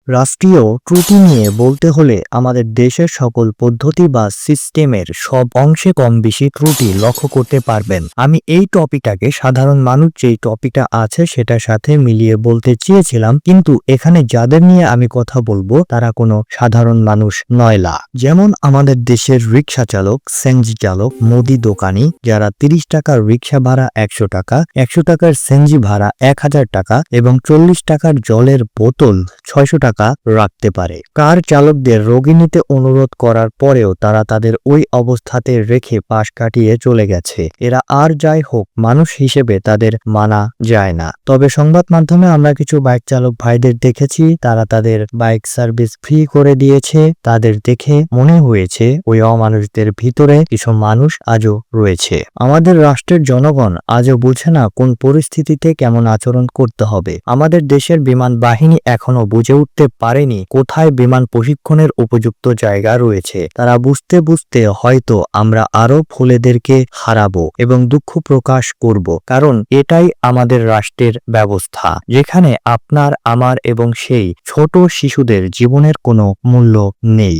রাষ্ট্রীয় ত্রুটি নিয়ে বলতে হলে আমাদের দেশের সকল পদ্ধতি বা সিস্টেমের সব অংশে কম বেশি ত্রুটি লক্ষ্য করতে পারবেন। আমি এই টপিকটাকে সাধারণ মানুষ যেই টপিকটা আছে সেটার সাথে মিলিয়ে বলতে চেয়েছিলাম, কিন্তু এখানে যাদের নিয়ে আমি কথা বলবো তারা কোনো সাধারণ মানুষ নয়লা। যেমন আমাদের দেশের রিক্সা চালক, সেনজি চালক, মুদি দোকানি যারা 30 টাকার রিক্সা ভাড়া 100 টাকা, 100 টাকার সেনজি ভাড়া 1000 টাকা এবং 40 টাকার জলের বোতল 600 টাকা রাখতে পারে। কার চালকদের রোগী নিতে অনুরোধ করার পরেও তারা তাদের ওই অবস্থাতে রেখে পাশ কাটিয়ে চলে গেছে। এরা আর যাই হোক, মানুষ হিসেবে তাদের মানা যায় না। তবে সংবাদ মাধ্যমে আমরা কিছু বাইক চালক ভাইদের দেখেছি, তারা তাদের বাইক সার্ভিস ফ্রি করে দিয়েছে। তাদের দেখে মনে হয়েছে ওই অমানুষদের ভিতরে কিছু মানুষ আজও রয়েছে। আমাদের রাষ্ট্রের জনগণ আজও বুঝে না কোন পরিস্থিতিতে কেমন আচরণ করতে হবে। আমাদের দেশের বিমান বাহিনী এখনো বুঝে উঠতে পারেনি কোথায় বিমান প্রশিক্ষণের উপযুক্ত জায়গা রয়েছে। তারা বুঝতে বুঝতে হয়তো আমরা আরো ফুলেদেরকে হারাবো এবং দুঃখ প্রকাশ করব, কারণ এটাই আমাদের রাষ্ট্রের ব্যবস্থা, যেখানে আপনার, আমার এবং সেই ছোট শিশুদের জীবনের কোনো মূল্য নেই।